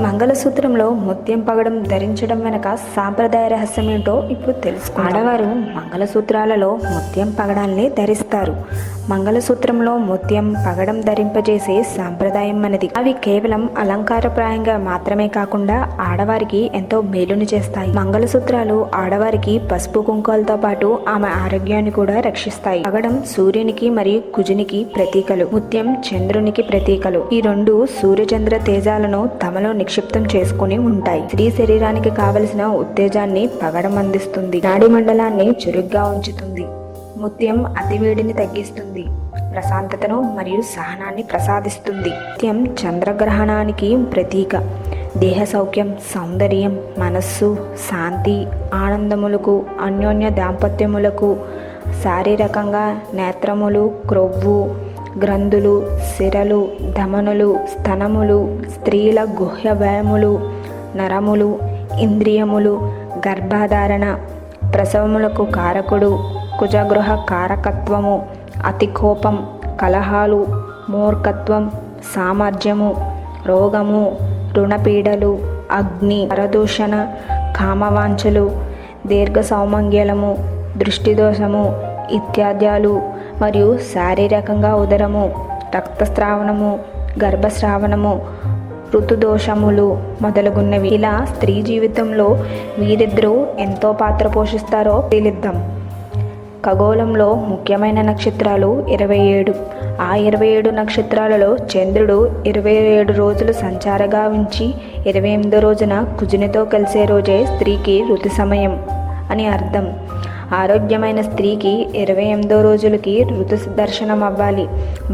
మంగళసూత్రంలో ముత్యం పగడం ధరించడం వెనక సాంప్రదాయ రహస్యం ఏంటో ఇప్పుడు తెలుసుకుందాం. ఆడవారు మంగళసూత్రాలలో ముత్యం పగడాల్ని ధరిస్తారు. మంగళసూత్రంలో ముత్యం పగడం ధరింపజేసే సాంప్రదాయం మనది. అవి కేవలం అలంకారప్రాయంగా మాత్రమే కాకుండా ఆడవారికి ఎంతో మేలుని చేస్తాయి. మంగళసూత్రాలు ఆడవారికి పసుపు కుంకాలతో పాటు ఆమె ఆరోగ్యాన్ని కూడా రక్షిస్తాయి. పగడం సూర్యునికి మరియు కుజునికి ప్రతీకలు, ముత్యం చంద్రునికి ప్రతీకలు. ఈ రెండు సూర్యచంద్ర తేజాలను తమలో నిక్షిప్తం చేసుకుని ఉంటాయి. స్త్రీ శరీరానికి కావలసిన ఉత్తేజాన్ని పగడం అందిస్తుంది. నాడి మండలాన్ని చురుగ్గా ఉంచుతుంది. ముత్యం అతివేడిని తగ్గిస్తుంది. ప్రశాంతతను మరియు సహనాన్ని ప్రసాదిస్తుంది. ముత్యం చంద్రగ్రహణానికి ప్రతీక. దేహ సౌఖ్యం, సౌందర్యం, మనస్సు, శాంతి, ఆనందములకు, అన్యోన్య దాంపత్యములకు, శారీరకంగా నేత్రములు, క్రొవ్వు, గ్రంథులు, సిరలు, ధమనులు, స్తనములు, స్త్రీల గుహ్య వ్యయములు, నరములు, ఇంద్రియములు, గర్భధారణ, ప్రసవములకు కారకుడు, కుజగృహ కారకత్వము, అతి కోపం, కలహాలు, మూర్ఖత్వం, సామర్థ్యము, రోగము, రుణపీడలు, అగ్ని, పరదూషణ, కామవాంఛలు, దీర్ఘ సౌమంగ్యలము, దృష్టిదోషము ఇత్యాద్యాలు మరియు శారీరకంగా ఉదరము, రక్తస్రావణము, గర్భస్రావణము, ఋతుదోషములు మొదలగున్నవి. ఇలా స్త్రీ జీవితంలో వీరిద్దరూ ఎంతో పాత్ర పోషిస్తారో తెలిద్దాం. ఖగోళంలో ముఖ్యమైన నక్షత్రాలు 27. ఆ 27 నక్షత్రాలలో చంద్రుడు 27 రోజులు సంచారగా ఉంచి 28వ రోజున కుజునితో కలిసే రోజే స్త్రీకి ఋతు సమయం అని అర్థం. ఆరోగ్యమైన స్త్రీకి 28వ రోజులకి ఋతు దర్శనం అవ్వాలి.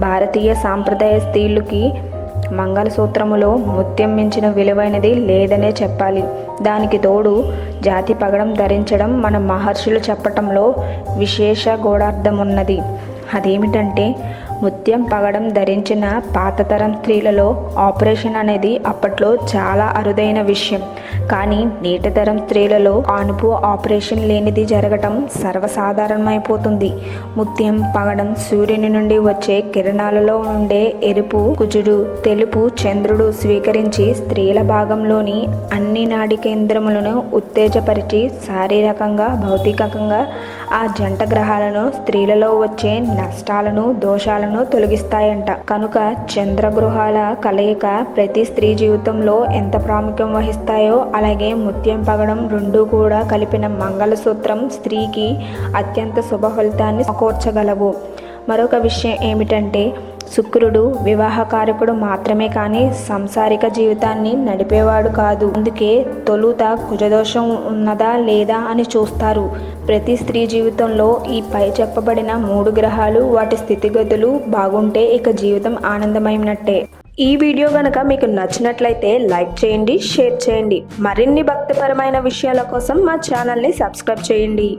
భారతీయ సాంప్రదాయ స్త్రీలకి మంగళసూత్రములో ముత్యం మించిన విలువైనది లేదనే చెప్పాలి. దానికి తోడు జాతి పగడం ధరించడం మన మహర్షులు చెప్పటంలో విశేష గూఢార్థమున్నది. అదేమిటంటే ముత్యం పగడం ధరించిన పాతతరం స్త్రీలలో ఆపరేషన్ అనేది అప్పట్లో చాలా అరుదైన విషయం. కానీ నేటి తరం స్త్రీలలో కానుపు ఆపరేషన్ లేనిది జరగటం సర్వసాధారణమైపోతుంది. ముత్యం పగడం సూర్యుని నుండి వచ్చే కిరణాలలో ఉండే ఎరుపు కుజుడు, తెలుపు చంద్రుడు స్వీకరించి స్త్రీల భాగంలోని అన్ని నాడి కేంద్రములను ఉత్తేజపరిచి శారీరకంగా, భౌతికంగా ఆ జంట గ్రహాలను, స్త్రీలలో వచ్చే నష్టాలను, దోషాలను తొలగిస్తాయంట. కనుక చంద్రగృహాల కలయిక ప్రతి స్త్రీ జీవితంలో ఎంత ప్రాముఖ్యం వహిస్తాయో అలాగే ముత్యం పగడం రెండూ కూడా కలిపిన మంగళసూత్రం స్త్రీకి అత్యంత శుభ ఫలితాన్ని సమకూర్చగలవు. మరొక విషయం ఏమిటంటే శుక్రుడు వివాహకారకుడు మాత్రమే కానీ సంసారిక జీవితాన్ని నడిపేవాడు కాదు. అందుకే తొలుత కుజదోషం ఉన్నదా లేదా అని చూస్తారు. ప్రతి స్త్రీ జీవితంలో ఈ పై చెప్పబడిన 3 గ్రహాలు వాటి స్థితిగతులు బాగుంటే ఇక జీవితం ఆనందమైనట్టే. ఈ వీడియో కనుక మీకు నచ్చినట్లయితే లైక్ చేయండి, షేర్ చేయండి. మరిన్ని భక్తిపరమైన విషయాల కోసం మా ఛానల్ని సబ్స్క్రైబ్ చేయండి.